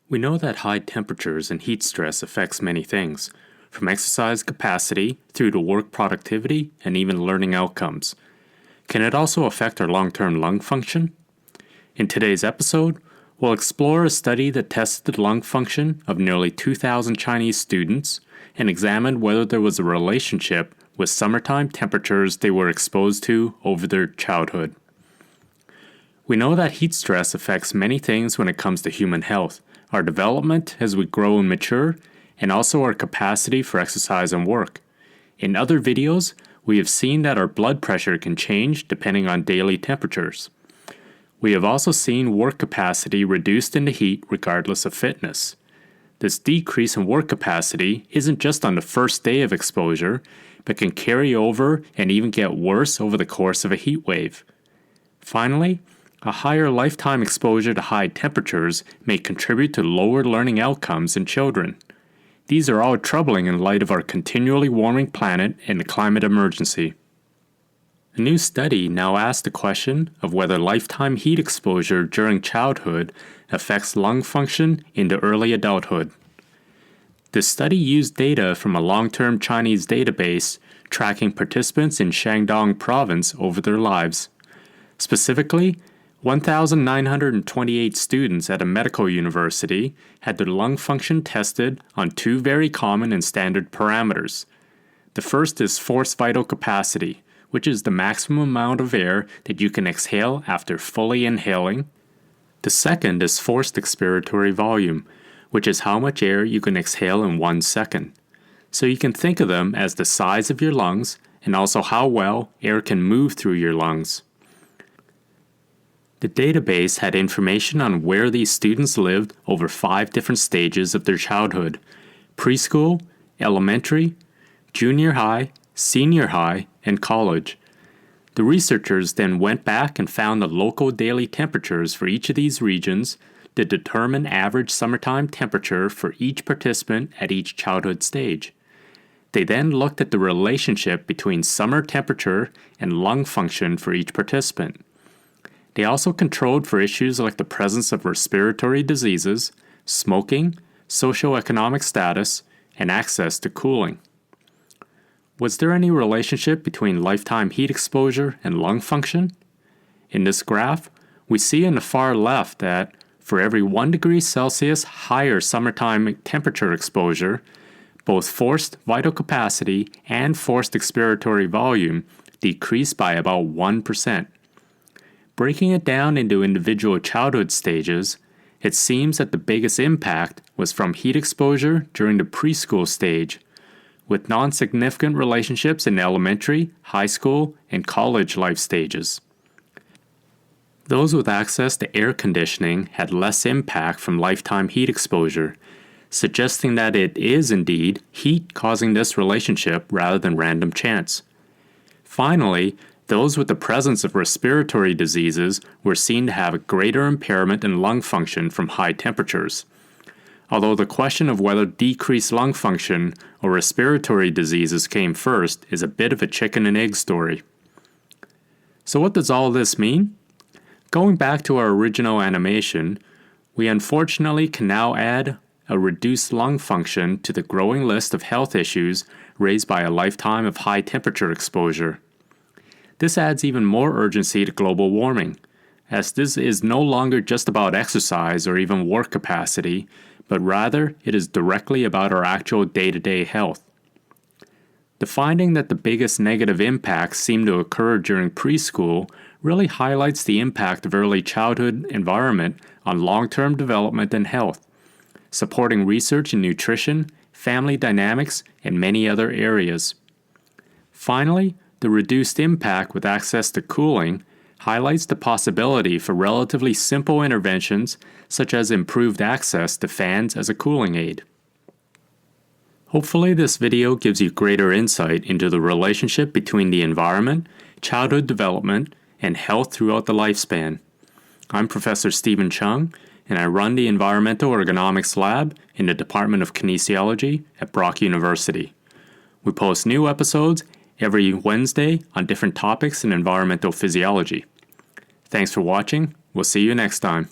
We know that high temperatures and heat stress affects many things, from exercise capacity through to work productivity and even learning outcomes. Can it also affect our long-term lung function? In today's episode, we'll explore a study that tested the lung function of nearly 2,000 Chinese students and examined whether there was a relationship with summertime temperatures they were exposed to over their childhood. We know that heat stress affects many things when it comes to human health, our development as we grow and mature, and also our capacity for exercise and work. In other videos, we have seen that our blood pressure can change depending on daily temperatures. We have also seen work capacity reduced in the heat regardless of fitness. This decrease in work capacity isn't just on the first day of exposure, but can carry over and even get worse over the course of a heat wave. Finally, a higher lifetime exposure to high temperatures may contribute to lower learning outcomes in children. These are all troubling in light of our continually warming planet and the climate emergency. A new study now asks the question of whether lifetime heat exposure during childhood affects lung function into early adulthood. This study used data from a long-term Chinese database tracking participants in Shandong province over their lives. Specifically, 1,928 students at a medical university had their lung function tested on two very common and standard parameters. The first is forced vital capacity, which is the maximum amount of air that you can exhale after fully inhaling. The second is forced expiratory volume, which is how much air you can exhale in 1 second. So you can think of them as the size of your lungs and also how well air can move through your lungs. The database had information on where these students lived over 5 different stages of their childhood: preschool, elementary, junior high, senior high, and college. The researchers then went back and found the local daily temperatures for each of these regions to determine average summertime temperature for each participant at each childhood stage. They then looked at the relationship between summer temperature and lung function for each participant. They also controlled for issues like the presence of respiratory diseases, smoking, socioeconomic status, and access to cooling. Was there any relationship between lifetime heat exposure and lung function? In this graph, we see in the far left that for every 1 degree Celsius higher summertime temperature exposure, both forced vital capacity and forced expiratory volume decrease by about 1%. Breaking it down into individual childhood stages, it seems that the biggest impact was from heat exposure during the preschool stage, with non-significant relationships in elementary, high school, and college life stages. Those with access to air conditioning had less impact from lifetime heat exposure, suggesting that it is indeed heat causing this relationship rather than random chance. Finally, those with the presence of respiratory diseases were seen to have a greater impairment in lung function from high temperatures. Although the question of whether decreased lung function or respiratory diseases came first is a bit of a chicken and egg story. So what does all this mean? Going back to our original animation, we unfortunately can now add a reduced lung function to the growing list of health issues raised by a lifetime of high temperature exposure. This adds even more urgency to global warming, as this is no longer just about exercise or even work capacity, but rather it is directly about our actual day-to-day health. The finding that the biggest negative impacts seem to occur during preschool really highlights the impact of early childhood environment on long-term development and health, supporting research in nutrition, family dynamics, and many other areas. Finally, the reduced impact with access to cooling highlights the possibility for relatively simple interventions such as improved access to fans as a cooling aid. Hopefully this video gives you greater insight into the relationship between the environment, childhood development, and health throughout the lifespan. I'm Professor Stephen Chung, and I run the Environmental Ergonomics Lab in the Department of Kinesiology at Brock University. We post new episodes every Wednesday on different topics in environmental physiology. Thanks for watching. We'll see you next time.